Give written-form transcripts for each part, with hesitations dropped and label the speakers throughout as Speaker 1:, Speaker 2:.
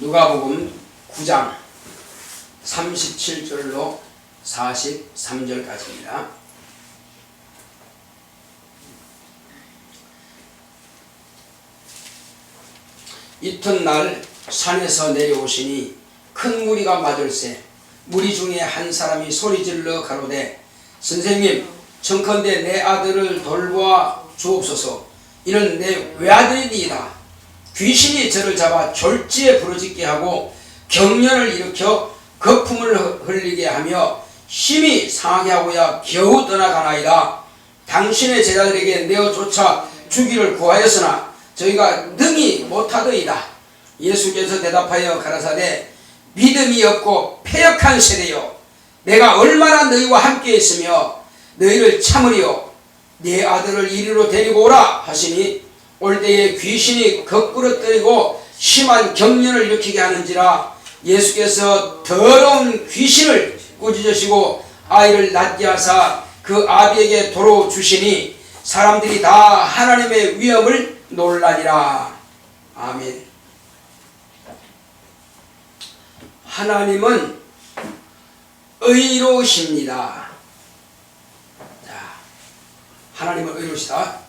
Speaker 1: 누가복음 9장 37절로 43절까지입니다. 이튿날 산에서 내려오시니 큰 무리가 맞을세 무리 중에 한 사람이 소리질러 가로되 선생님 청컨대 내 아들을 돌보아 주옵소서. 이는 내 외아들이니이다. 귀신이 저를 잡아 졸지에 부르짖게 하고 경련을 일으켜 거품을 흘리게 하며 심히 상하게 하고야 겨우 떠나가나이다. 당신의 제자들에게 내어쫓아 주기를 구하였으나 저희가 능히 못하더이다. 예수께서 대답하여 가라사대 믿음이 없고 패역한 세대여, 내가 얼마나 너희와 함께 있으며 너희를 참으리요. 네 아들을 이리로 데리고 오라 하시니 올 때에 귀신이 거꾸로 떨고 심한 경련을 일으키게 하는지라. 예수께서 더러운 귀신을 꾸짖으시고 아이를 낫게 하사 그 아비에게 도로 주시니 사람들이 다 하나님의 위엄을 놀라니라. 아멘. 하나님은 의로우십니다. 자, 하나님은 의로우시다.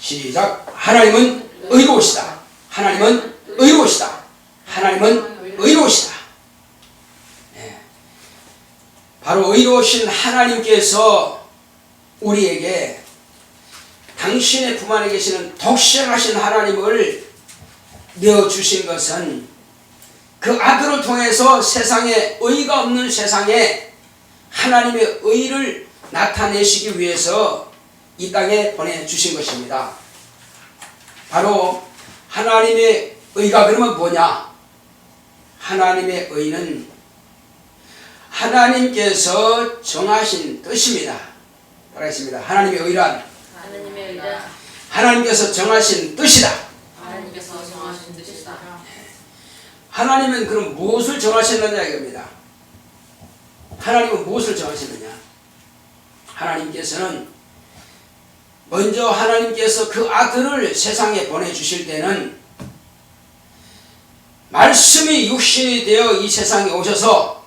Speaker 1: 시작. 하나님은 의로우시다. 하나님은 의로우시다. 하나님은 의로우시다. 네. 바로 의로우신 하나님께서 우리에게 당신의 품 안에 계시는 독생하신 하나님을 내어주신 것은 그 아들을 통해서 세상에 의가 없는 세상에 하나님의 의를 나타내시기 위해서 이 땅에 보내주신 것입니다. 바로 하나님의 의가 그러면 뭐냐? 하나님의 의는 하나님께서 정하신 뜻입니다. 따라하겠습니다. 하나님의 의란 하나님께서 정하신 뜻이다.
Speaker 2: 하나님께서 정하신 뜻이다.
Speaker 1: 하나님은 그럼 무엇을 정하셨느냐 이겁니다. 하나님은 무엇을 정하셨느냐? 하나님께서는 먼저 하나님께서 그 아들을 세상에 보내주실 때는 말씀이 육신이 되어 이 세상에 오셔서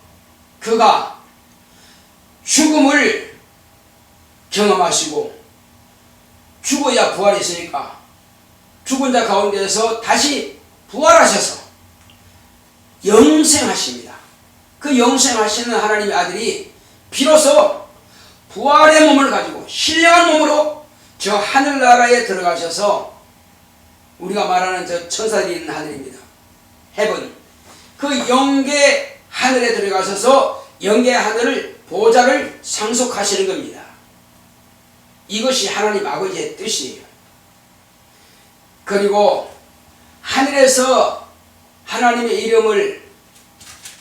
Speaker 1: 그가 죽음을 경험하시고 죽어야 부활이 있으니까 죽은 자 가운데서 다시 부활하셔서 영생하십니다. 그 영생하시는 하나님의 아들이 비로소 부활의 몸을 가지고 신령한 몸으로 저 하늘나라에 들어가셔서 우리가 말하는 저 천사들이 있는 하늘입니다. 헤븐. 그 영계 하늘에 들어가셔서 영계 하늘을 보좌를 상속하시는 겁니다. 이것이 하나님 아버지의 뜻이에요. 그리고 하늘에서 하나님의 이름을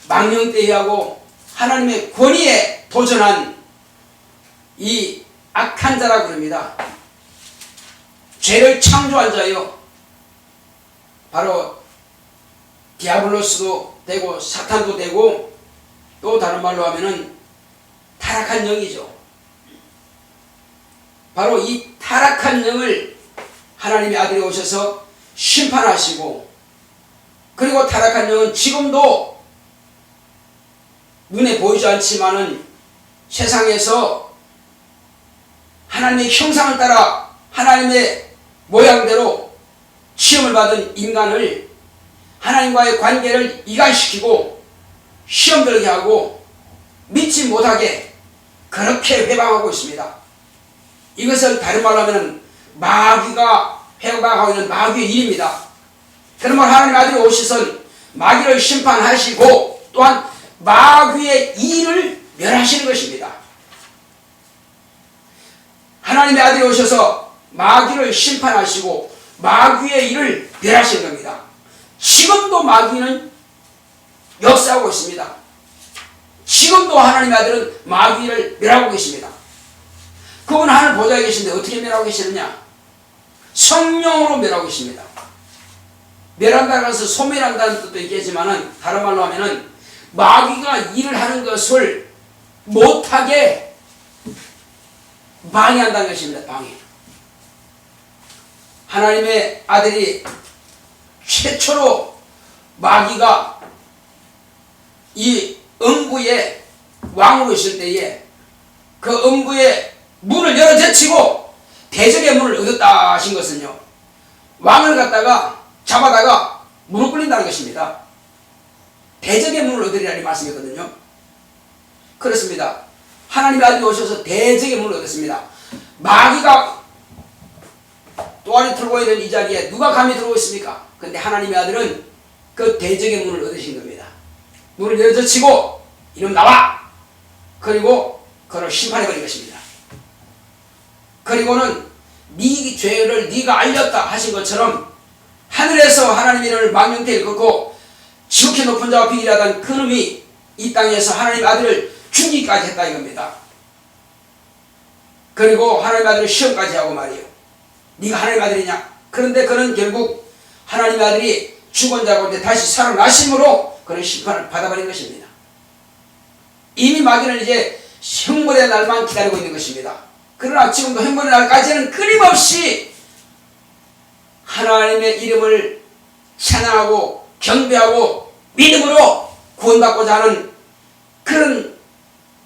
Speaker 1: 망령되이하고 하나님의 권위에 도전한 이 악한 자라고 그럽니다. 죄를 창조한 자요. 바로 디아블로스도 되고 사탄도 되고 또 다른 말로 하면은 타락한 영이죠. 바로 이 타락한 영을 하나님의 아들이 오셔서 심판하시고, 그리고 타락한 영은 지금도 눈에 보이지 않지만은 세상에서 하나님의 형상을 따라 하나님의 모양대로 시험을 받은 인간을 하나님과의 관계를 이간시키고 시험 들게 하고 믿지 못하게 그렇게 회방하고 있습니다. 이것을 다른 말로 하면 마귀가 회방하고 있는 마귀의 일입니다. 그러면 하나님 아들이 오셔서 마귀를 심판하시고 또한 마귀의 일을 멸하시는 것입니다. 하나님의 아들이 오셔서 마귀를 심판하시고 마귀의 일을 멸하시는 겁니다. 지금도 마귀는 역사하고 있습니다. 지금도 하나님의 아들은 마귀를 멸하고 계십니다. 그분 하늘 보좌에 계신데 어떻게 멸하고 계시느냐? 성령으로 멸하고 계십니다. 멸한다고 해서 소멸한다는 뜻도 있겠지만 다른 말로 하면은 마귀가 일을 하는 것을 못하게 방해한다는 것입니다. 방해. 하나님의 아들이 최초로 마귀가 이 음부의 왕으로 있을 때에 그 음부의 문을 열어 제치고 대적의 문을 얻었다 하신 것은요, 왕을 갖다가 잡아다가 무릎 꿇린다는 것입니다. 대적의 문을 얻으리라는 말씀이거든요. 그렇습니다. 하나님의 아들이 오셔서 대적의 문을 얻었습니다. 마귀가 또아리 들고 있는 이 자리에 누가 감히 들어오고 있습니까? 근데 하나님의 아들은 그 대적의 문을 얻으신 겁니다. 문을 열어젖히고 이놈 나와! 그리고 그를 심판해버린 것입니다. 그리고는 네 죄를 네가 알렸다 하신 것처럼 하늘에서 하나님의 이름을 망령되이 일컫고 지극히 높은 자와 비밀하던 그 놈이 이 땅에서 하나님의 아들을 죽이기까지 했다 이겁니다. 그리고 하나님의 아들을 시험까지 하고 말이에요. 네가 하나님의 아들이냐? 그런데 그는 결국 하나님의 아들이 죽은 자 가운데 다시 살아나심으로 그런 심판을 받아버린 것입니다. 이미 마귀는 이제 형벌의 날만 기다리고 있는 것입니다. 그러나 지금도 형벌의 날까지는 끊임없이 하나님의 이름을 찬양하고 경배하고 믿음으로 구원받고자 하는 그런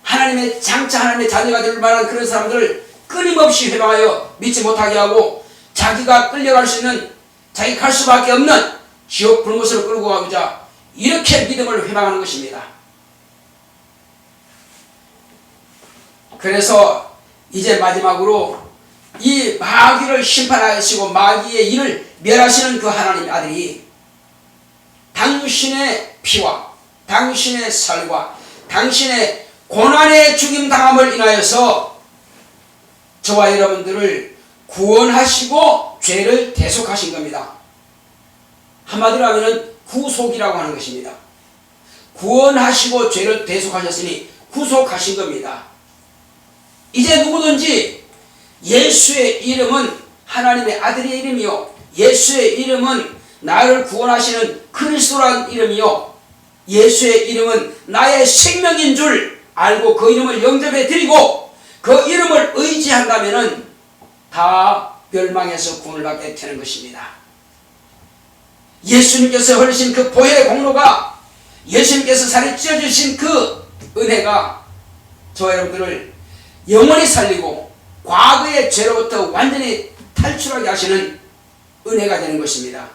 Speaker 1: 하나님의 장차 하나님의 자녀가 될 만한 그런 사람들을 끊임없이 회방하여 믿지 못하게 하고 자기가 끌려갈 수 있는, 자기 갈 수밖에 없는 지옥 불못으로 끌고 가고자 이렇게 믿음을 회방하는 것입니다. 그래서 이제 마지막으로 이 마귀를 심판하시고 마귀의 일을 멸하시는 그 하나님의 아들이 당신의 피와 당신의 살과 당신의 고난의 죽임 당함을 인하여서 저와 여러분들을 구원하시고 죄를 대속하신 겁니다. 한마디로 하면 구속이라고 하는 것입니다. 구원하시고 죄를 대속하셨으니 구속하신 겁니다. 이제 누구든지 예수의 이름은 하나님의 아들의 이름이요, 예수의 이름은 나를 구원하시는 그리스도라는 이름이요, 예수의 이름은 나의 생명인 줄 알고 그 이름을 영접해 드리고 그 이름을 의지한다면은 다 멸망에서 구원을 받게 되는 것입니다. 예수님께서 흘리신 그 보혈의 공로가, 예수님께서 살이 찢어주신 그 은혜가 저와 여러분들을 영원히 살리고 과거의 죄로부터 완전히 탈출하게 하시는 은혜가 되는 것입니다.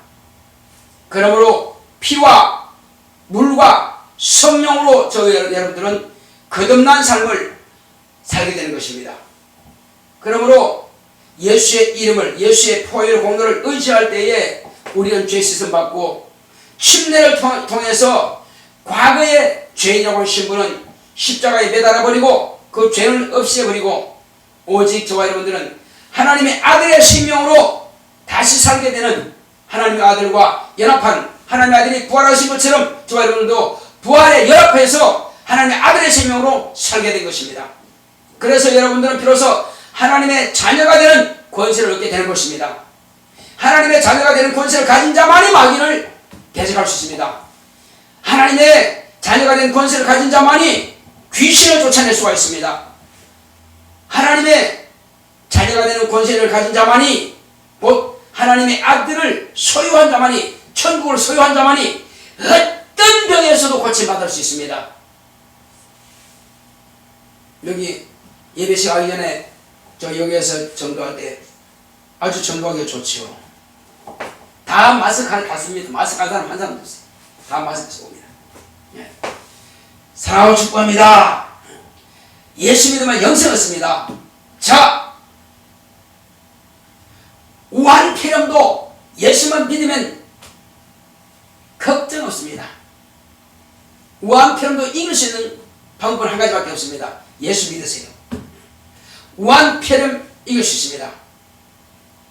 Speaker 1: 그러므로 피와 물과 성령으로 저희 여러분들은 거듭난 삶을 살게 되는 것입니다. 그러므로 예수의 이름을, 예수의 보혈 공로를 의지할 때에 우리는 죄 씻음 받고 침례를 통해서 과거의 죄인이라고 하는 신분은 십자가에 매달아 버리고 그 죄는 없애버리고 오직 저와 여러분들은 하나님의 아들의 생명으로 다시 살게 되는 하나님의 아들과 연합한, 하나님의 아들이 부활하신 것처럼 저와 여러분들도 부활에 연합해서 하나님의 아들의 생명으로 살게 된 것입니다. 그래서 여러분들은 비로소 하나님의 자녀가 되는 권세를 얻게 되는 것입니다. 하나님의 자녀가 되는 권세를 가진 자만이 마귀를 대적할 수 있습니다. 하나님의 자녀가 된 권세를 가진 자만이 귀신을 쫓아낼 수가 있습니다. 하나님의 자녀가 되는 권세를 가진 자만이, 곧 하나님의 아들을 소유한 자만이, 천국을 소유한 자만이 어떤 병에서도 고침받을 수 있습니다. 여기 예배 시간 전에 저 여기에서 전도할 때 아주 전도하기가 좋지요. 다 마스크 갔습니다. 마스크 한 사람 한 사람도 없어요. 다 마스크 쓰고 옵니다. 예. 사랑하고 축복합니다. 예수 믿으면 영생 얻습니다. 자, 우한폐렴도 예수만 믿으면 걱정 없습니다. 우한폐렴도 이길 수 있는 방법은 한 가지밖에 없습니다. 예수 믿으세요. 우한폐렴 이길 수 있습니다.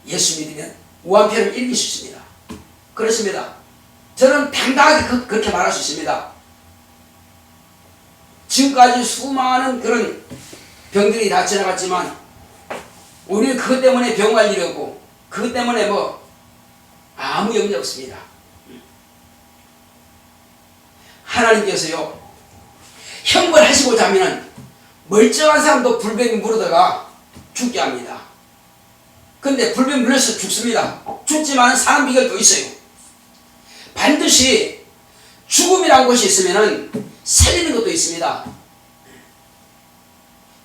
Speaker 1: 예수 믿으면 우한폐렴 이길 수 있습니다. 그렇습니다. 저는 당당하게 그렇게 말할 수 있습니다. 지금까지 수많은 그런 병들이 다 지나갔지만 우리는 그것 때문에 병 갈 일이 없고 그것 때문에 아무 염려 없습니다. 하나님께서요, 형벌하시고자 하면 멀쩡한 사람도 불뱀이 물어다가 죽게 합니다. 근데 불뱀 물려서 죽습니다. 죽지만 사람 비결도 있어요. 반드시 죽음이라는 것이 있으면은 살리는 것도 있습니다.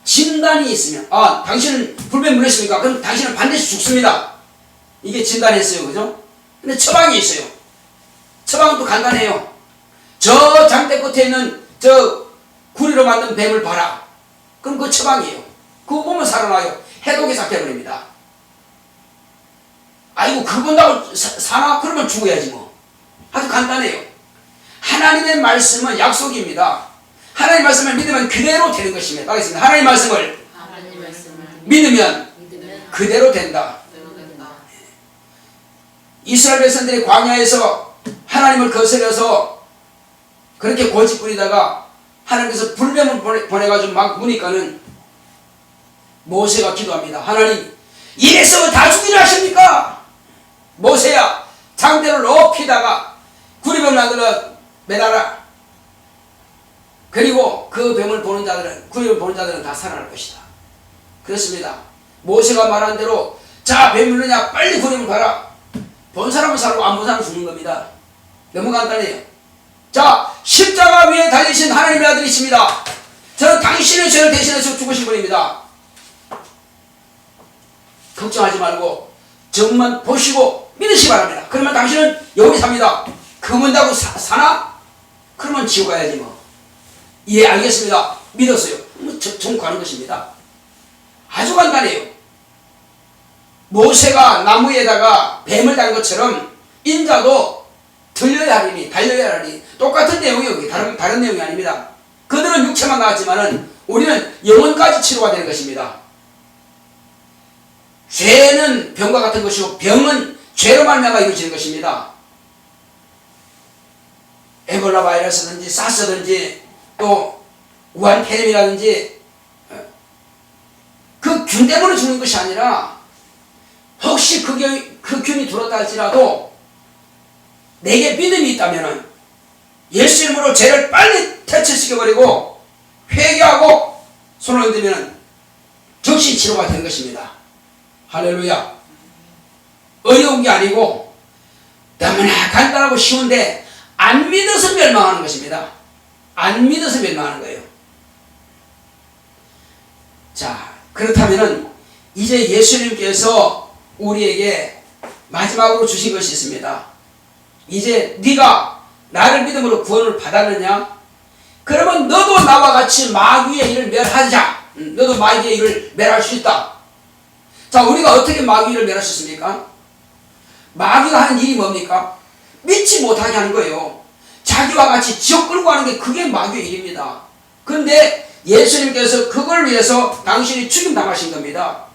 Speaker 1: 진단이 있으면, 당신은 불뱀 물렸습니까? 그럼 당신은 반드시 죽습니다. 이게 진단했어요. 그죠? 근데 처방이 있어요. 처방은 또 간단해요. 저 장대 끝에 있는 저 구리로 만든 뱀을 봐라. 그럼 그 처방이에요. 그거 보면 살아나요. 해독이 삭혀버립니다. 아이고, 그거 본다고 사나? 그러면 죽어야지 뭐. 아주 간단해요. 하나님의 말씀은 약속입니다. 하나님의 말씀을 믿으면 그대로 되는 것입니다. 알겠습니다. 하나님의 말씀을 믿으면 그대로 된다. 이스라엘 백성들이 광야에서 하나님을 거스려서 그렇게 고집 부리다가 하나님께서 불뱀을 보내가지고 막 무니까는 모세가 기도합니다. 하나님, 이래서 다 죽이려 하십니까? 모세야, 장대를 높이다가 구리뱀을 만들어 매달아. 그리고 그 뱀을 보는 자들은, 구리뱀을 보는 자들은 다 살아날 것이다. 그렇습니다. 모세가 말한 대로, 자, 뱀 물느냐? 빨리 구리뱀을 봐라. 본 사람은 살고 안 본 사람은 죽는 겁니다. 너무 간단해요. 자, 십자가 위에 달리신 하나님의 아들이십니다. 저는 당신의 죄를 대신해서 죽으신 분입니다. 걱정하지 말고 정만 보시고 믿으시기 바랍니다. 그러면 당신은 영원히 삽니다. 그거 본다고 사나? 그러면 지옥 가야지 뭐. 예, 알겠습니다. 믿었어요. 뭐 정 가는 것입니다. 아주 간단해요. 모세가 나무에다가 뱀을 단 것처럼 인자도 들려야 하리니 달려야 하리니 똑같은 내용이에요. 다른 내용이 아닙니다. 그들은 육체만 나왔지만은 우리는 영혼까지 치료가 되는 것입니다. 죄는 병과 같은 것이고 병은 죄로 말미암아 이루어지는 것입니다. 에볼라 바이러스든지 사스든지 또 우한 폐렴이라든지 그 균 때문에 죽는 것이 아니라 혹시 그 균이 들었다 할지라도 내게 믿음이 있다면 예수 이름으로 죄를 빨리 퇴치시켜버리고 회개하고 손을 흔들면 즉시 치료가 되는 것입니다. 할렐루야. 어려운 게 아니고 너무나 간단하고 쉬운데 안 믿어서 멸망하는 것입니다. 안 믿어서 멸망하는 거예요. 자, 그렇다면은 이제 예수님께서 우리에게 마지막으로 주신 것이 있습니다. 이제 네가 나를 믿음으로 구원을 받았느냐? 그러면 너도 나와 같이 마귀의 일을 멸하자. 너도 마귀의 일을 멸할 수 있다. 자, 우리가 어떻게 마귀를 멸할 수 있습니까? 마귀가 하는 일이 뭡니까? 믿지 못하게 하는 거예요. 자기와 같이 지옥 끌고 가는 게 그게 마귀의 일입니다. 그런데 예수님께서 그걸 위해서 당신이 죽임 당하신 겁니다.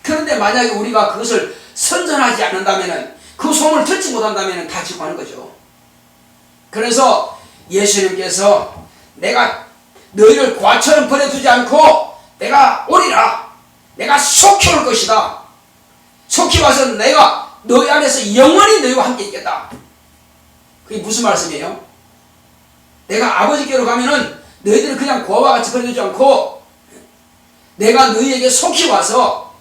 Speaker 1: 그런데 만약에 우리가 그것을 선전하지 않는다면, 그 소문을 듣지 못한다면 다 지고 하는 거죠. 그래서 예수님께서 내가 너희를 과처럼 버려두지 않고 내가 오리라. 내가 속히 올 것이다. 속히 와서 내가 너희 안에서 영원히 너희와 함께 있겠다. 그게 무슨 말씀이에요? 내가 아버지께로 가면은 너희들은 그냥 고아와 같이 버려두지 않고 내가 너희에게 속히 와서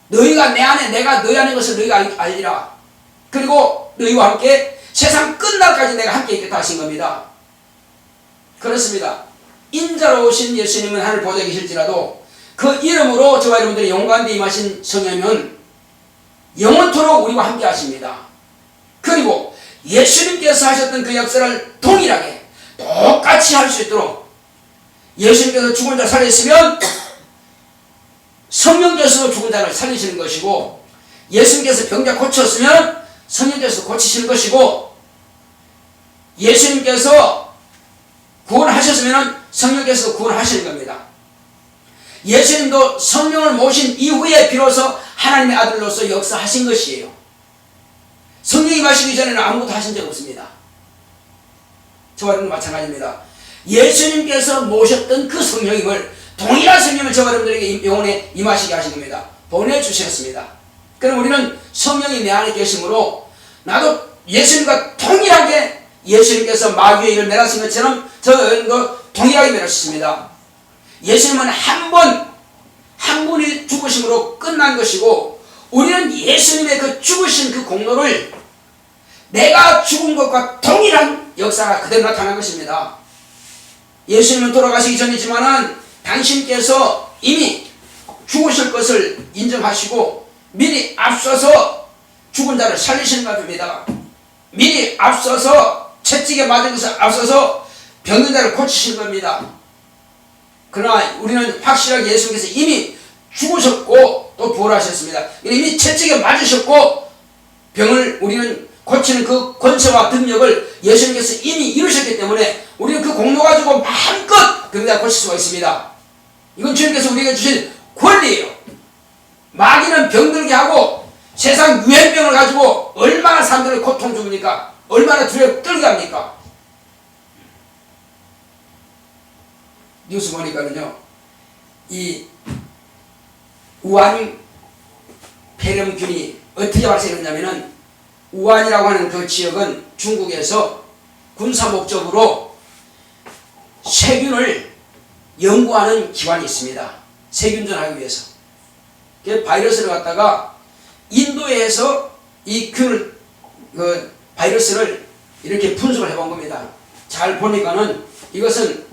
Speaker 1: 너희가 내 안에, 내가 너희 안에 것을 너희가 알리라. 그리고 너희와 함께 세상 끝날까지 내가 함께 있겠다 하신 겁니다. 그렇습니다. 인자로 오신 예수님은 하늘 보좌에 계실지라도 그 이름으로 저와 여러분들이 영광대 임하신 성령은 영원토록 우리와 함께 하십니다. 그리고 예수님께서 하셨던 그 역사를 동일하게 똑같이 할 수 있도록 예수님께서 죽은 자 살렸으면 성령께서도 죽은 자를 살리시는 것이고, 예수님께서 병자 고쳤으면 성령께서 고치시는 것이고, 예수님께서 구원하셨으면 성령께서 구원하시는 겁니다. 예수님도 성령을 모신 이후에 비로소 하나님의 아들로서 역사하신 것이에요. 성령이 마시기 전에는 아무것도 하신 적 없습니다. 저와 여러분 마찬가지입니다. 예수님께서 모셨던 그 성령님을, 동일한 성령을 저와 여러분들에게 영혼에 임하시게 하신 겁니다. 보내주셨습니다. 그럼 우리는 성령이 내 안에 계시므로 나도 예수님과 동일하게 예수님께서 마귀의 일을 멸하신 것처럼 저도 동일하게 멸할 수 있습니다. 예수님은 한 분이 죽으심으로 끝난 것이고, 우리는 예수님의 그 죽으신 그 공로를 내가 죽은 것과 동일한 역사가 그대로 나타난 것입니다. 예수님은 돌아가시기 전이지만은 당신께서 이미 죽으실 것을 인정하시고 미리 앞서서 죽은 자를 살리시는 것입니다. 미리 앞서서 채찍에 맞은 것을 앞서서 병든 자를 고치신 겁니다. 그러나 우리는 확실하게 예수님께서 이미 죽으셨고 또 부활하셨습니다. 이미 채찍에 맞으셨고 병을 우리는 고치는 그 권세와 능력을 예수님께서 이미 이루셨기 때문에 우리는 그 공로 가지고 마음껏 병자를 고칠 수가 있습니다. 이건 주님께서 우리에게 주신 권리예요. 마귀는 병들게 하고 세상 유행병을 가지고 얼마나 사람들을 고통 줍니까? 얼마나 두렵게 떨게 합니까? 뉴스 보니까는요, 이 우한 폐렴균이 어떻게 발생했냐면은 우한이라고 하는 그 지역은 중국에서 군사 목적으로 세균을 연구하는 기관이 있습니다. 세균전하기 위해서. 그 바이러스를 갖다가 인도에서 이 균을, 그 바이러스를 이렇게 분석을 해본 겁니다. 잘 보니까는 이것은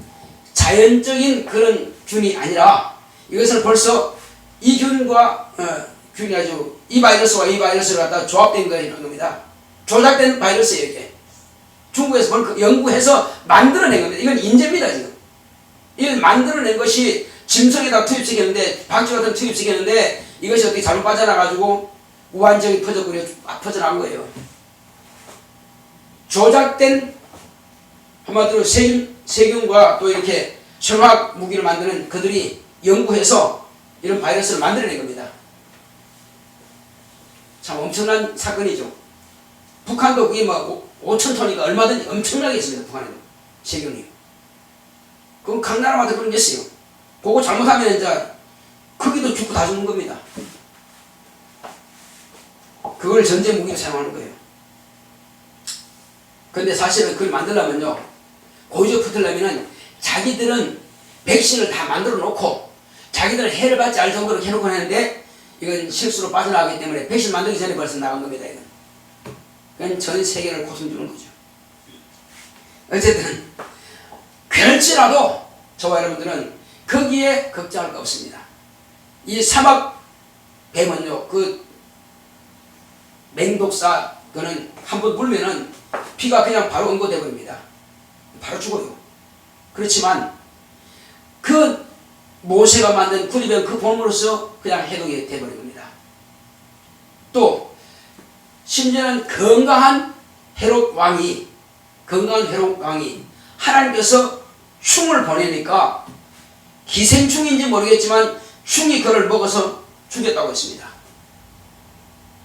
Speaker 1: 자연적인 그런 균이 아니라 이것은 벌써 이 균과 균이 아주 이 바이러스와 이 바이러스를 갖다 조합된 겁니다. 조작된 바이러스예요, 이게. 중국에서 뭘 연구해서 만들어낸 겁니다. 이건 인재입니다, 지금. 이걸 만들어낸 것이 짐승에다 투입시켰는데, 박쥐 같은 투입시켰는데, 이것이 어떻게 잘못 빠져나가지고 우한 지역이 퍼져나간 거예요. 조작된, 한마디로 세균과 또 이렇게 생화학 무기를 만드는 그들이 연구해서 이런 바이러스를 만들어낸 겁니다. 참 엄청난 사건이죠. 북한도 그게 뭐 5,000톤이니까 얼마든지 엄청나게 있습니다. 북한에도 세균이. 그럼 각 나라마다 그런 게 있어요. 그거 잘못하면 이제 크기도 죽고 다 죽는 겁니다. 그걸 전쟁 무기로 사용하는 거예요. 근데 사실은 그걸 만들려면요, 고의적 붙으려면은 자기들은 백신을 다 만들어 놓고 자기들은 해를 받지 않을 정도로 해놓고 하는데 이건 실수로 빠져나가기 때문에 백신 만들기 전에 벌써 나간 겁니다. 이건. 그건 전 세계를 고통 주는 거죠. 어쨌든 그럴지라도 저와 여러분들은 거기에 걱정할 거 없습니다. 이 사막 뱀은요, 그 맹독사 그는 한번 물면은 피가 그냥 바로 응고돼 버립니다. 바로 죽어요. 그렇지만 그 모세가 만든 구리병 그 보물로서 그냥 해독이 되어버린 겁니다. 또 심지어는 건강한 헤롯 왕이 하나님께서 충을 보내니까 기생충인지 모르겠지만 충이 그를 먹어서 죽였다고 했습니다.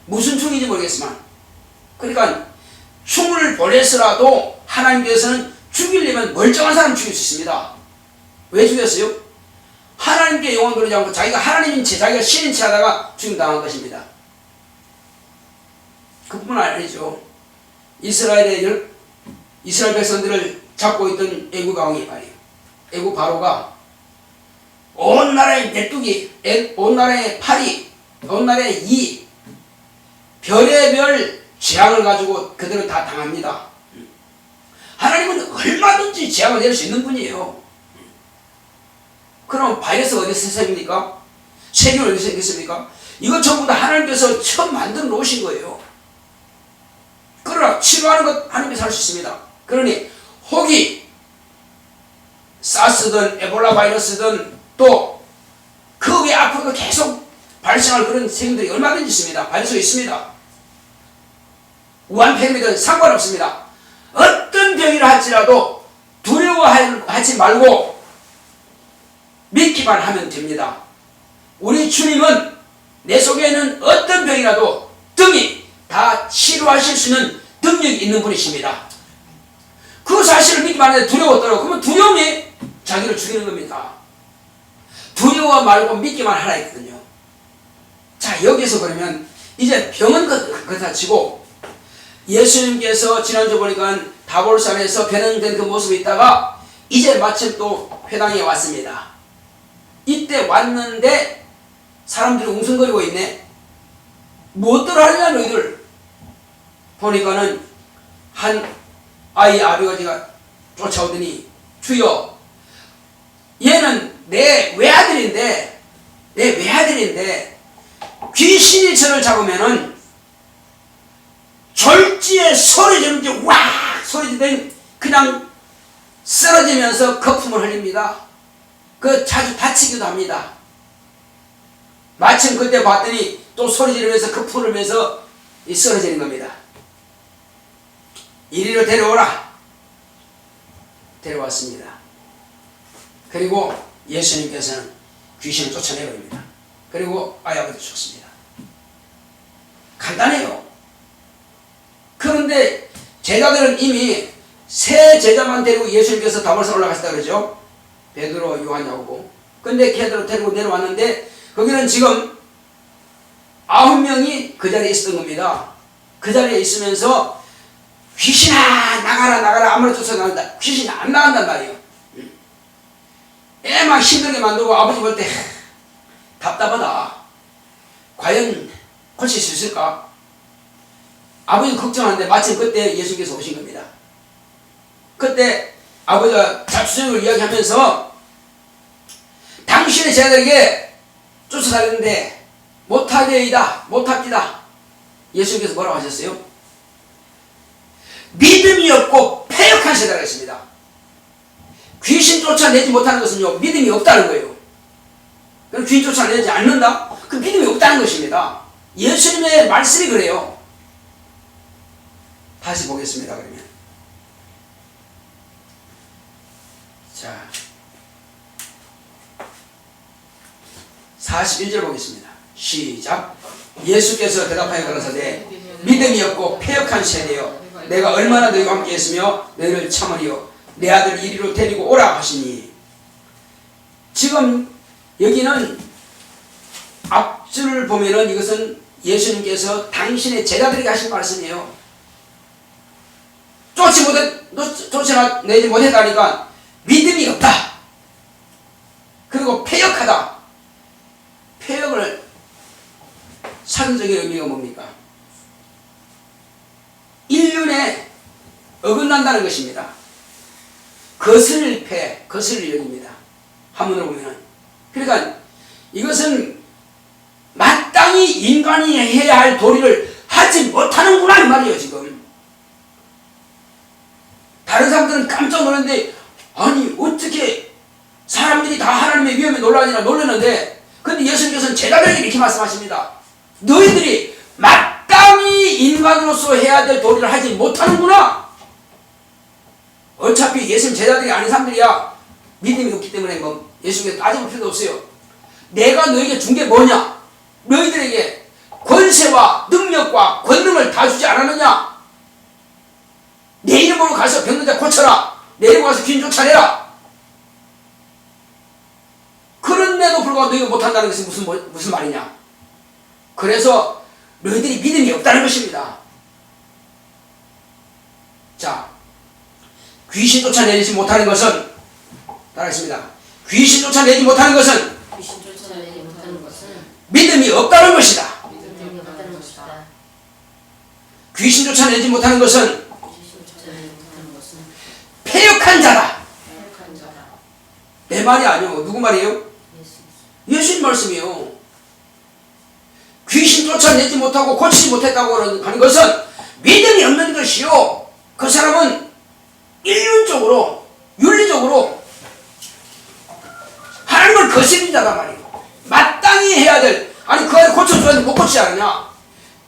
Speaker 1: 무슨 충인지 모르겠지만, 그러니까 충을 보내서라도 하나님께서는 죽이려면 멀쩡한 사람 죽일 수 있습니다. 왜 죽였어요? 하나님께 영원 그러지 않고 자기가 하나님인 채, 자기가 신인 채 하다가 죽임당한 것입니다. 그뿐만 아니죠. 이스라엘 백성들을 잡고 있던 애국 왕이 말이에요. 애국 바로가 온 나라의 메뚜기, 온 나라의 파리, 온 나라의 이 별의별 재앙을 가지고 그들은 다 당합니다. 하나님은 얼마든지 재앙을 내릴 수 있는 분이에요. 그럼 바이러스가 어디서 생깁니까? 세균은 어디서 생겼습니까? 이것 전부 다 하나님께서 처음 만들어 놓으신 거예요. 그러나 치료하는 것 하나님께서 할 수 있습니다. 그러니 혹이 사스든 에볼라 바이러스든 또 그 외 앞으로도 계속 발생할 그런 세균들이 얼마든지 있습니다. 바이러스가 있습니다. 우한폐렴이든 상관없습니다. 어떤 병이라 할지라도 두려워하지 말고 믿기만 하면 됩니다. 우리 주님은 내 속에 있는 어떤 병이라도 등이 다 치료하실 수 있는 능력이 있는 분이십니다. 그 사실을 믿기만 하는데 두려웠더라고. 그러면 두려움이 자기를 죽이는 겁니다. 두려워 말고 믿기만 하라 했거든요. 자, 여기서 그러면 이제 병은 그렇다 치고 예수님께서 지난주 보니까 다볼산에서 변형된 그 모습이 있다가 이제 마침 또 회당에 왔습니다. 이때 왔는데 사람들이 웅성거리고 있네. 무엇들 하느냐 너희들. 보니까는 한 아이 아버지가 쫓아오더니 주여 얘는 내 외아들인데 귀신이 저를 잡으면은 졸지에 소리 지르는지 와 소리 지르면 그냥 쓰러지면서 거품을 흘립니다. 그 자주 다치기도 합니다. 마침 그때 봤더니 또 소리 지르면서 거품을 흘리면서 쓰러지는 겁니다. 이리로 데려오라. 데려왔습니다. 그리고 예수님께서는 귀신을 쫓아내버립니다. 그리고 아이아버지 죽습니다. 간단해요. 그런데 제자들은 이미 세 제자만 데리고 예수님께서 다볼산 올라가시다 그러죠. 베드로, 요한, 야고보. 근데 걔들을 데리고 내려왔는데 거기는 지금 9명이 그 자리에 있었던 겁니다. 그 자리에 있으면서 귀신아 나가라 아무나 쫓아나간다. 귀신이 안 나간단 말이에요. 애 막 힘들게 만들고 아버지 볼 때 답답하다. 과연 고칠 수 있을까? 아버지 걱정하는데 마침 그때 예수께서 오신 겁니다. 그때 아버지가 자초지종을 이야기하면서 당신의 제자들에게 쫓아다녔는데 못합니다. 예수께서 뭐라고 하셨어요? 믿음이 없고 패역한 세대가 있습니다. 귀신 쫓아내지 못하는 것은요 믿음이 없다는 거예요. 그럼 귀신 쫓아내지 않는다? 그 믿음이 없다는 것입니다. 예수님의 말씀이 그래요. 다시 보겠습니다. 그러면 자 41절 보겠습니다. 시작. 예수께서 대답하여 가라사대 믿음이 없고 패역한 세대여 내가 얼마나 너희와 함께 했으며 너희를 참으리요 내 아들 이리로 데리고 오라 하시니. 지금 여기는 앞줄을 보면은 이것은 예수님께서 당신의 제자들에게 하신 말씀이에요. 쫓아내지 못했다니까 믿음이 없다. 그리고 패역하다. 패역을 사전적인 의미가 뭡니까? 인륜에 어긋난다는 것입니다. 거슬 여깁니다. 한문으로 보면은. 그러니까 이것은 마땅히 인간이 해야 할 도리를 하지 못하는구나 이 말이에요. 지금 다른 사람들은 깜짝 놀랐는데 아니 어떻게 사람들이 다 하나님의 위엄에 놀라는데 근데 예수님께서는 제자들에게 이렇게 말씀하십니다. 너희들이 마땅히 인간으로서 해야 될 도리를 하지 못하는구나. 어차피 예수님 제자들이 아닌 사람들이야. 믿음이 없기 때문에 뭐 예수님께서 따져볼 필요도 없어요. 내가 너에게 준 게 뭐냐? 너희들에게 권세와 능력과 권능을 다 주지 않았느냐? 내 이름으로 가서 병든 자 고쳐라. 내 이름으로 가서 귀신 쫓아내라. 그런데도 불구하고 너희가 못한다는 것이 무슨 말이냐? 그래서 너희들이 믿음이 없다는 것입니다. 자, 귀신 쫓아내지 못하는 것은 따라하겠습니다. 귀신 쫓아내지 못하는 것은 믿음이 없다는 것이다. 귀신 쫓아내지 못하는 것은 패역한 자다. 내 말이 아니요. 누구 말이에요? 예수님 말씀이에요. 귀신 쫓아내지 못하고 고치지 못했다고 하는 것은 믿음이 없는 것이요. 그 사람은 인륜적으로 윤리적으로 하나님을 거스린 자다 말이에요. 마땅히 해야 될 아니 그 안에 고쳐줘야 되는데 못 고치지 않느냐.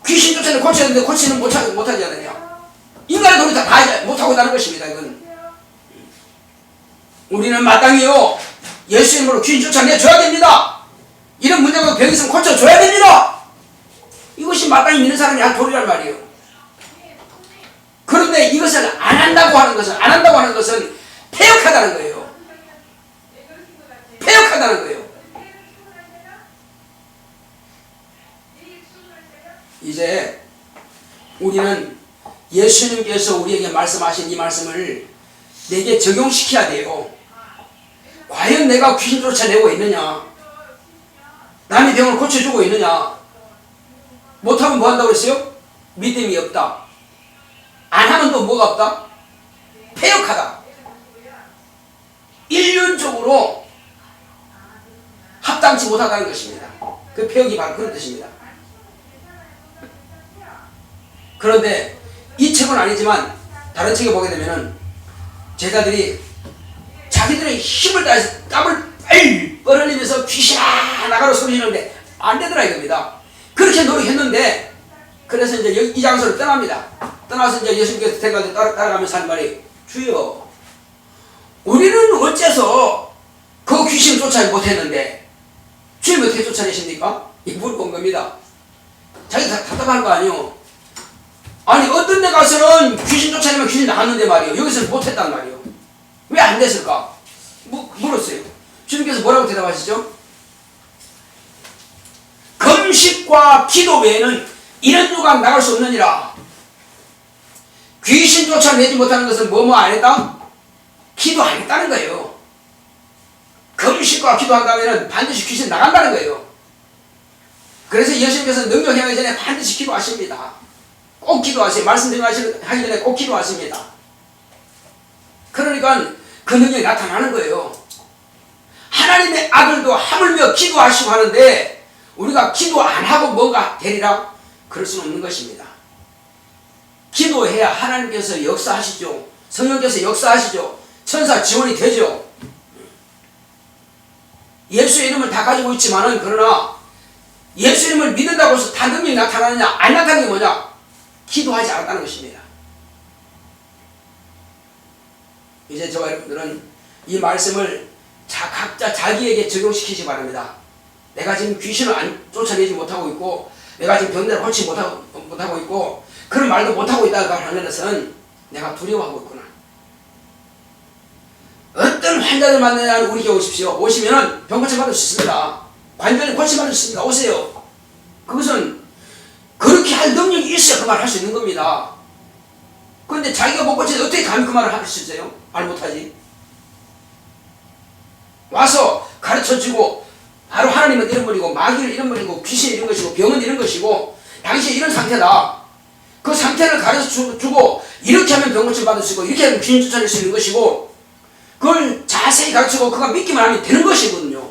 Speaker 1: 귀신 쫓아내는 고쳐야 되는데 고치는 못하지 않느냐. 인간의 도리 다 못하고 있다는 것입니다. 이건 우리는 마땅히요 예수 이름으로 귀신 쫓아내줘야 됩니다. 이런 문제가 병이 있으면 고쳐줘야 됩니다. 이것이 마땅히 믿는 사람이 할 도리란 말이에요. 그런데 이것을 안 한다고 하는 것은 패역하다는 거예요. 패역하다는 거예요. 이제 우리는 예수님께서 우리에게 말씀하신 이 말씀을 내게 적용시켜야 돼요. 과연 내가 귀신 쫓아내고 있느냐? 남의 병을 고쳐주고 있느냐? 못하면 뭐 한다고 그랬어요? 믿음이 없다. 안 하면 또 뭐가 없다? 패역하다. 일륜적으로 합당치 못하다는 것입니다. 그 패역이 바로 그런 뜻입니다. 그런데 이 책은 아니지만 다른 책에 보게 되면은 제자들이 자기들의 힘을 다해서 땀을 뻘뻘 흘리면서 귀신아 나가라 소리 지르는데 안 되더라 이겁니다. 그렇게 노력했는데 그래서 이제 이 장소를 떠납니다. 떠나서 이제 예수님께서 데려가서 따라가면서 하는 말이 주여 우리는 어째서 그 귀신을 쫓아내지 못했는데 주님 어떻게 쫓아내십니까? 이 물어본 겁니다. 자기 답답한 거 아니요. 아니 어떤 데 가서는 귀신 쫓아내면 귀신 나갔는데 말이요. 여기서는 못했단 말이요. 왜 안 됐을까? 물었어요. 주님께서 뭐라고 대답하시죠? 금식과 기도 외에는 이런 누가 나갈 수 없느니라. 귀신 쫓아내지 못하는 것은 뭐뭐 안 했다? 기도 안 했다는 거예요. 금식과 기도한다면 반드시 귀신 나간다는 거예요. 그래서 예수님께서 능력 행하기 전에 반드시 기도하십니다. 꼭 기도하세요. 말씀 하기 전에 꼭 기도하십니다. 그러니까 그 능력이 나타나는 거예요. 하나님의 아들도 하물며 기도하시고 하는데 우리가 기도 안 하고 뭔가 되리라? 그럴 수는 없는 것입니다. 기도해야 하나님께서 역사하시죠. 성령께서 역사하시죠. 천사 지원이 되죠. 예수의 이름을 다 가지고 있지만은 그러나 예수 이름을 믿는다고 해서 다 능력이 나타나느냐? 안 나타나는 게 뭐냐? 기도하지 않았다는 것입니다. 이제 저와 여러분들은 이 말씀을 각자 자기에게 적용시키시 바랍니다. 내가 지금 귀신을 쫓아내지 못하고 있고 내가 지금 병들을 고치지 못하고 있고 그런 말도 못하고 있다고 하는 것은 내가 두려워하고 있구나. 어떤 환자들 만나면 우리 교회 오십시오. 오시면은 병 고침 받을 수 있습니다. 관절이 고침 받을 수 있습니다. 오세요. 그것은 그렇게 할 능력이 있어야 그 말을 할 수 있는 겁니다. 그런데 자기가 못 고치는데 어떻게 감히 그 말을 할 수 있어요? 말 못하지. 와서 가르쳐주고 바로 하나님은 이런 분이고 마귀는 이런 분이고 귀신은 이런 것이고 병은 이런 것이고 당신이 이런 상태다. 그 상태를 가르쳐주고 이렇게 하면 병 고침 받을 수 있고 이렇게 하면 귀신 쫓아낼 수 있는 것이고 그걸 자세히 가르치고 그가 믿기만 하면 되는 것이거든요.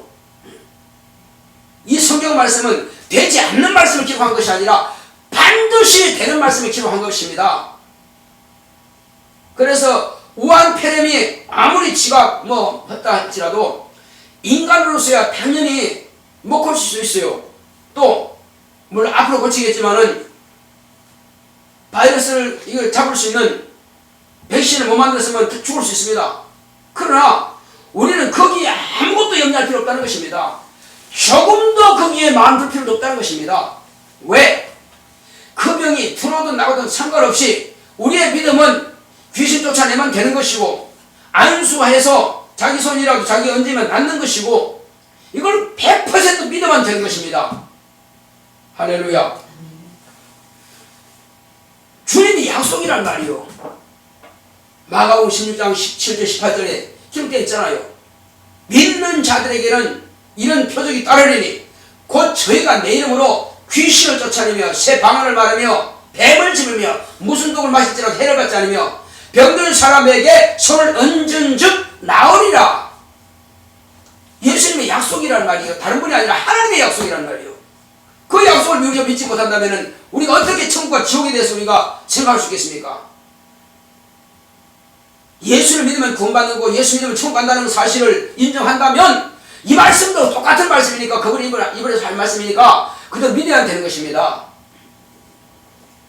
Speaker 1: 이 성경 말씀은 되지 않는 말씀을 기록한 것이 아니라 반드시 되는 말씀을 기록한 것입니다. 그래서 우한폐렴이 아무리 지가 했다 할지라도 인간으로서야 당연히 못 고칠 수 있어요. 또 물론 앞으로 고치겠지만은 바이러스를 이걸 잡을 수 있는 백신을 못 만들었으면 죽을 수 있습니다. 그러나 우리는 거기에 아무것도 염려할 필요 없다는 것입니다. 조금도 거기에 마음 둘 필요도 없다는 것입니다. 왜? 그 병이 들어오든 나오든 상관없이 우리의 믿음은 귀신 쫓아내면 되는 것이고 안수해서 자기 손이라도 자기 얹으면 낫는 것이고 이걸 100% 믿으면 되는 것입니다. 할렐루야. 주님이 약속이란 말이요. 마가복음 16장 17절 18절에 기록되어 있잖아요. 믿는 자들에게는 이런 표적이 따르리니 곧 저희가 내 이름으로 귀신을 쫓아내며 새 방언을 말하며 뱀을 집으며 무슨 독을 마실지라도 해를 받지 않으며 병든 사람에게 손을 얹은 즉 나으리라. 예수님의 약속이란 말이에요. 다른 분이 아니라 하나님의 약속이란 말이에요. 그 약속을 우리가 믿지 못한다면 우리가 어떻게 천국과 지옥에 대해서 우리가 생각할 수 있겠습니까? 예수를 믿으면 구원받는 거, 예수 믿으면 천국 간다는 사실을 인정한다면 이 말씀도 똑같은 말씀이니까 그분이 이번에서 할 말씀이니까 그대로 믿어야 되는 것입니다.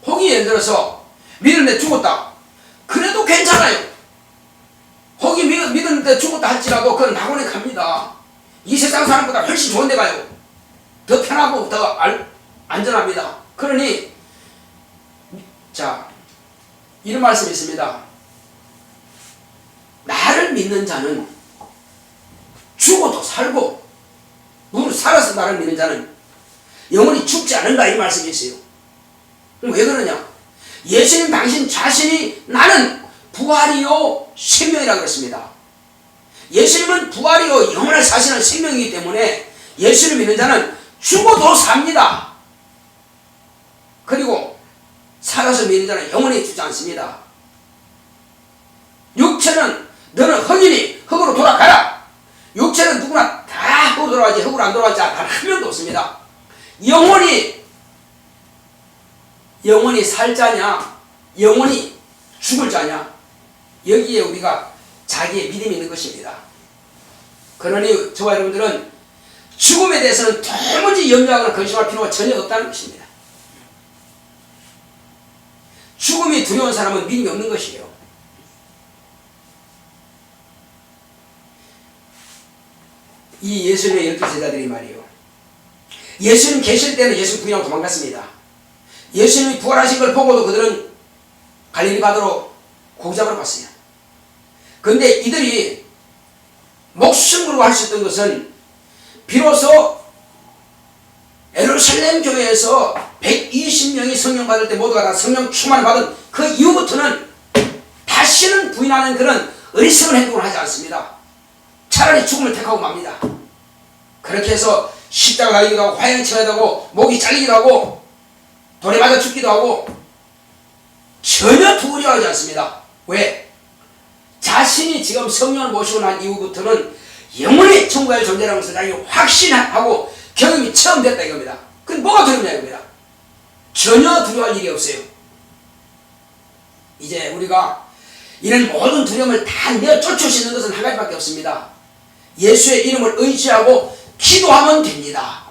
Speaker 1: 혹이 예를 들어서 믿는데 죽었다. 그래도 괜찮아요. 혹이 믿었는데 죽었다 할지라도 그건 낙원에 갑니다. 이 세상 사람보다 훨씬 좋은 데 가요. 더 편하고 더 안전합니다. 그러니 자 이런 말씀이 있습니다. 나를 믿는 자는 죽어도 살고 무릇 살아서 나를 믿는 자는 영원히 죽지 않는다 이 말씀이 있어요. 그럼 왜 그러냐? 예수님 당신 자신이 나는 부활이요 생명이라고 그랬습니다. 예수님은 부활이요 영원을 사시는 생명이기 때문에 예수를 믿는 자는 죽어도 삽니다. 그리고 살아서 믿는 자는 영원히 죽지 않습니다. 육체는 너는 흙이니 흙으로 돌아가라. 육체는 누구나 다 흙으로 돌아가지 흙으로 안 돌아가지 단 한 명도 없습니다. 영원히 살 자냐 영원히 죽을 자냐, 여기에 우리가 자기의 믿음이 있는 것입니다. 그러니 저와 여러분들은 죽음에 대해서는 도무지 염려하거나 근심할 필요가 전혀 없다는 것입니다. 죽음이 두려운 사람은 믿음이 없는 것이에요. 이 예수님의 12제자들이 말이에요. 예수님 계실 때는 예수님 부인하고 도망갔습니다. 예수님이 부활하신 걸 보고도 그들은 갈릴리 바다로 고기 잡으러 갔어요. 그런데 이들이 목숨 걸고 할 수 있던 것은 비로소 예루살렘 교회에서 120명이 성령 받을 때 모두가 다 성령 충만을 받은 그 이후부터는 다시는 부인하는 그런 어리석은 행동을 하지 않습니다. 차라리 죽음을 택하고 맙니다. 그렇게 해서 십자가 달리기도 하고 화형에 쳐야 하고 목이 잘리기도 하고 돌에 맞아 죽기도 하고 전혀 두려워하지 않습니다. 왜? 자신이 지금 성령을 모시고 난 이후부터는 영원히 천국의 존재라는 것을 자기가 확신하고 경험이 처음 됐다 이겁니다. 근데 뭐가 두렵냐 이겁니다. 전혀 두려워할 일이 없어요. 이제 우리가 이런 모든 두려움을 다 내쫓을 수 있는 것은 한 가지밖에 없습니다. 예수의 이름을 의지하고 기도하면 됩니다.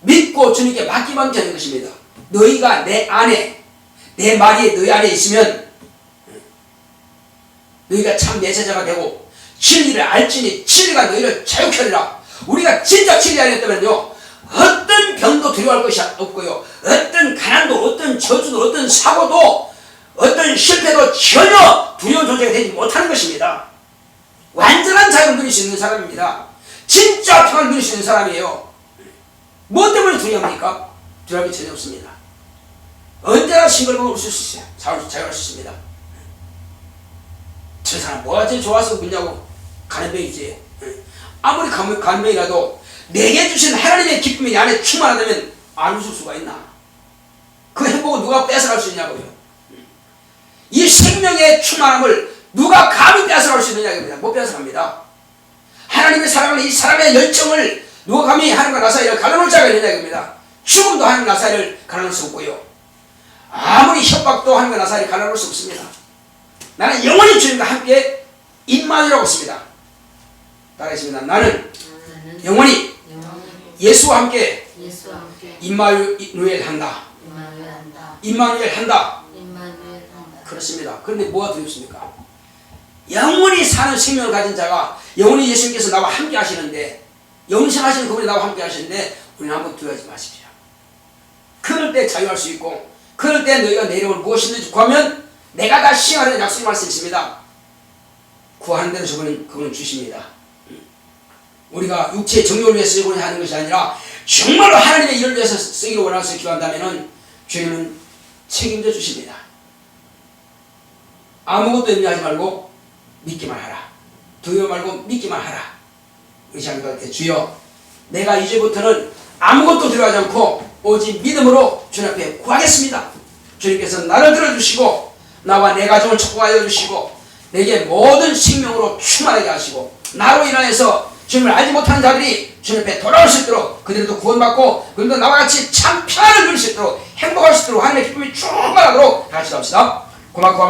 Speaker 1: 믿고 주님께 맡기면 되는 것입니다. 너희가 내 안에, 내 말이 너희 안에 있으면 너희가 참 내 제자가 되고 진리를 알지니 진리가 너희를 자유케 하리라. 우리가 진짜 진리 알겠다면요, 어떤 병도 두려워할 것이 없고요, 어떤 가난도, 어떤 저주도, 어떤 사고도, 어떤 실패도 전혀 두려운 존재가 되지 못하는 것입니다. 완전한 자유를 누릴 수 있는 사람입니다. 진짜 평안을 누릴 수 있는 사람이에요. 뭐 때문에 두려워합니까? 두려움이 전혀 없습니다. 언제나 싱글벙글 웃을 수 있어요. 자유할 수 있습니다. 저 사람 뭐가 제일 좋아서 웃냐고. 간병이지. 아무리 간병이라도 내게 주신 하나님의 기쁨이 내 안에 충만하다면 안 웃을 수가 있나? 그 행복을 누가 뺏어갈 수 있냐고요. 이 생명의 충만함을 누가 감히 뺏어갈 수 있느냐? 못 뺏어갑니다. 하나님의 사랑을, 이 사람의 열정을 누가 감히 하나님과 나 사이를 갈라놓을 자가 있느냐 이겁니다. 죽음도 하나님과 나 사이를 갈라놓을 수 없고요, 아무리 협박도 하나님과 나 사이를 갈라놓을 수 없습니다. 나는 영원히 주님과 함께 임마누엘이라고 했습니다. 따라하겠습니다. 나는 영원히 예수와 함께 임마누엘 한다. 임마누엘 한다. 그렇습니다. 그런데 뭐가 두렵습니까? 영원히 사는 생명을 가진 자가, 영원히 예수님께서 나와 함께 하시는데, 영생하시는 그분이 나와 함께 하시는데 우리는 한번 두려워하지 마십시오. 그럴 때 자유할 수 있고, 그럴 때 너희가 내 이름을 무엇이든지 구하면 내가 다 시행하려는 약속의 말씀이 있습니다. 구하는 대로 그분은 주십니다. 우리가 육체의 정욕을 위해서 쓰고자 하는 것이 아니라 정말로 하나님의 일을 위해서 쓰기를 원하서 기도한다면 주님은 책임져 주십니다. 아무것도 염려하지 말고 믿기만 하라. 두려워 말고 믿기만 하라. 의지하는 주여, 내가 이제부터는 아무것도 두려워하지 않고 오직 믿음으로 주님 앞에 구하겠습니다. 주님께서 나를 들어주시고 나와 내 가정을 축복하여 주시고 내게 모든 생명으로 충만하게 하시고 나로 인하여서 주님을 알지 못하는 자들이 주님 앞에 돌아올 수 있도록 그들도 구원받고 그들도 나와 같이 참 평안을 누릴 수 있도록 행복할 수 있도록 하나님의 기쁨이 충만하도록 다 같이 합시다. 고맙고